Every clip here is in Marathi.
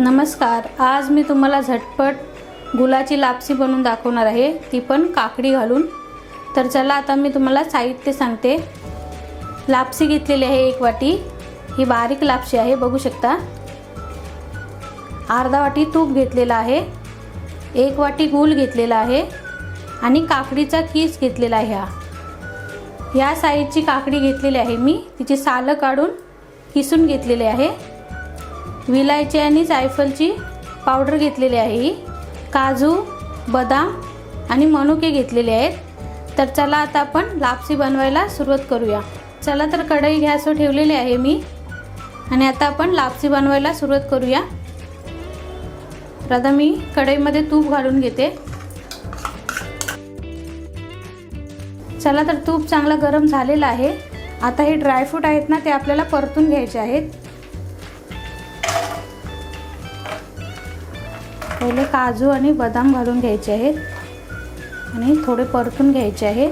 नमस्कार। आज मी तुम्हाला झटपट गुळाची लापसी बनवून दाखवणार आहे, ती पण काकडी घालून। तर चला आता मी तुम्हाला साहित्य सांगते। लापसी घेतलेली आहे 1 वाटी, ही बारीक लापसी आहे, बघू शकता। अर्धा वाटी तूप घेतलेला आहे, 1 वाटी गूळ घेतलेला आहे आणि काकडीचा किस घेतलेला आहे। या साईजची काकडी घेतलेली आहे मी, तिची सालं काढून किसून घेतलेली आहे। विलायची आणि जायफळची पावडर घेतलेली आहे। काजू, बदाम आणि मनुके घेतलेले आहेत। तर चला आता आपण लापसी बनवायला सुरुवात करूया। चला तर कढई गॅसवर ठेवलेली आहे मी आणि आता आपण लापसी बनवायला सुरुवात करूया। प्रथम मी कढईमध्ये तूप घालून घेते। चला तर तूप चांगलं गरम झालेलं आहे। आता हे ड्रायफ्रूट आहेत ना, ते आपल्याला परतून घ्यायचे आहेत। पहिले काजू आणि बदाम घालून घ्यायचे आहेत आणि थोडे परतून घ्यायचे आहेत।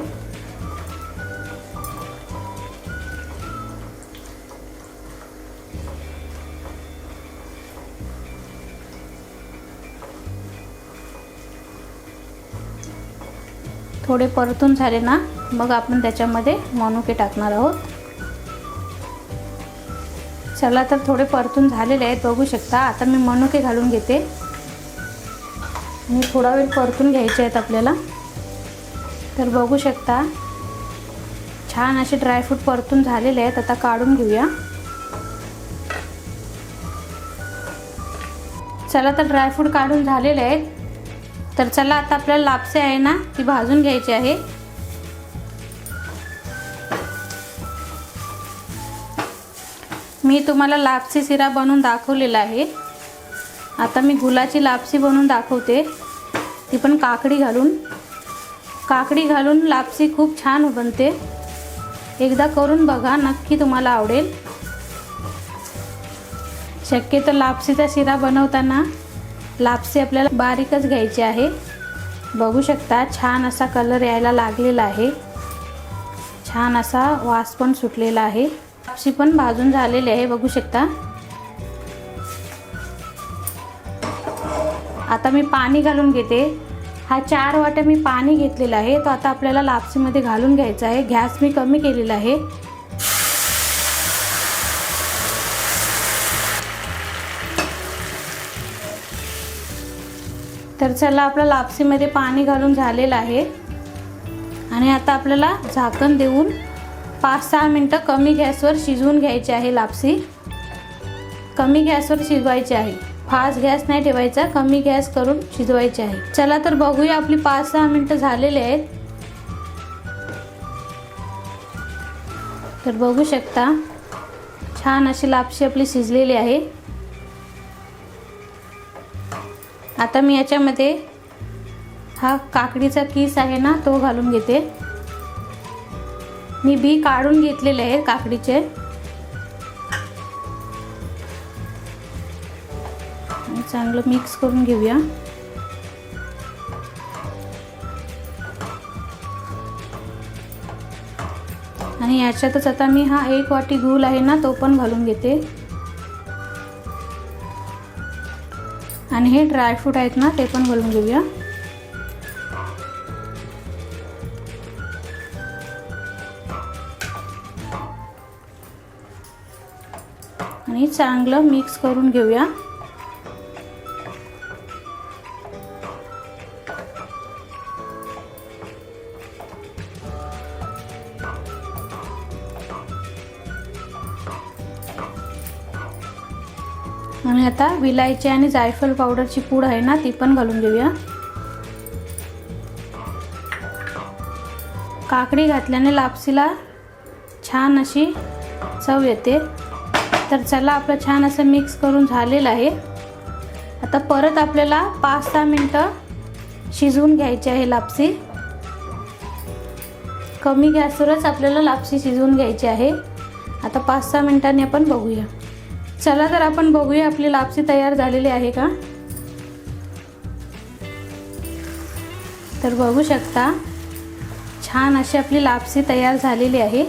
थोडे परतून झाले ना, मग आपण त्याच्यामध्ये मनुके टाकणार आहोत। चला तर थोडे परतून झालेले आहेत, बघू शकता। आता मी मनुके घालून घेते आणि थोडा वेळ परतून घ्यायचे आहेत आपल्याला। तर बघू शकता छान असे ड्रायफ्रूट परतून झालेले आहेत। आता काढून घेऊया। चला तर ड्रायफ्रूट काढून झालेले आहेत। तर चला आता आपल्याला लापसी आहे ना, ती भाजून घ्यायची आहे। मी तुम्हाला लापसी शिरा बनवून दाखवलेला आहे। आता मी गुळाची लापसी बनवून दाखवते, ती पण काकडी घालून। काकडी घालून लापसी खूप छान बनते, एकदा करून बघा, नक्की तुम्हाला आवडेल। शक्यतो लापसीचा शिरा बनवताना लापसी आपल्याला बारीकच घ्यायची आहे। बघू शकता छान असा कलर यायला लागलेला आहे, छान असा वास पण सुटलेला आहे। लापसी पण भाजून झालेली आहे, बघू शकता। आता मी पाणी घालून घेते। हा 4 वाट्या मी पाणी घेतलेला आहे, तो आता आपल्याला लापसीमध्ये घालून घ्यायचा आहे। गॅस मी कमी केलेला आहे। तर चला आपल्या लापसीमध्ये पाणी घालून झालेलं आहे आणि आता आपल्याला झाकण देऊन 5-6 मिनिटं कमी गॅसवर शिजवून घ्यायची आहे। लापसी कमी गॅसवर शिजवायची आहे, फास्ट गॅस नाही ठेवायचा, कमी गॅस करून शिजवायची आहे। चला तर बघूया, आपली 5-6 मिनिटं झालेले आहेत। तर बघू शकता छान अशी लापसी आपली शिजलेली आहे। आता मी याच्यामध्ये हा काकडीचा किस आहे ना, तो घालून घेते। मी बी काढून घेतलेले आहे काकडीचे। चांगलं मिक्स करून घेऊया। आणि याच्यातच आता मी हा 1 वाटी गूळ आहे ना, तो पण घालून घेते आणि हे ड्रायफ्रूट आहेत ना, ते पण घालून घेऊया। आणि चांगलं मिक्स करून घेऊया। आणि आता विलायची आणि जायफळ पावडरची पूड आहे ना, ती पण घालून घेऊया। काकडी घातल्याने लापसीला छान अशी चव येते। तर चला आपलं छान असं मिक्स करून झालेलं आहे। आता परत आपल्याला 5-6 मिनिटं शिजवून घ्यायची आहे लापसी। कमी गॅसवरच आपल्याला लापसी शिजवून घ्यायची आहे। आता 5-6 मिनिटांनी आपण बघूया। चला तर आपण बघूया आपली लापसी तयार झालेली आहे का। तर बघू शकता छान अशी आपली लापसी तयार झालेली आहे।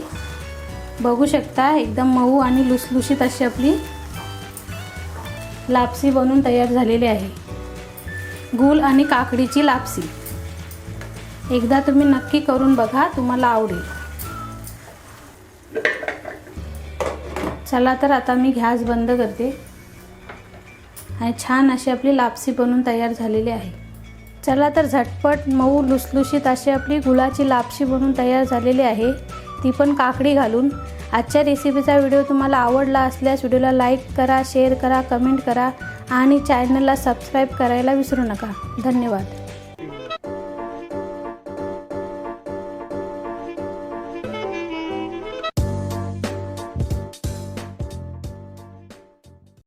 बघू शकता एकदम मऊ आणि लुसलुशीत अशी आपली लापसी बनून तयार झालेली आहे। गूळ आणि काकडीची लापसी एकदा तुम्ही नक्की करून बघा, तुम्हाला आवडेल। चला तर आता मी गॅस बंद करते आणि छान अशी आपली लापसी बनून तयार झालेली आहे। चला तर झटपट मऊ लुसलुशीत अशी आपली गुळाची लापशी बनून तयार झालेली आहे, ती पण काकडी घालून। आजच्या रेसिपीचा व्हिडिओ तुम्हाला आवडला असल्यास व्हिडिओला लाईक करा, शेअर करा, कमेंट करा आणि चॅनलला सबस्क्राईब करायला विसरू नका। धन्यवाद।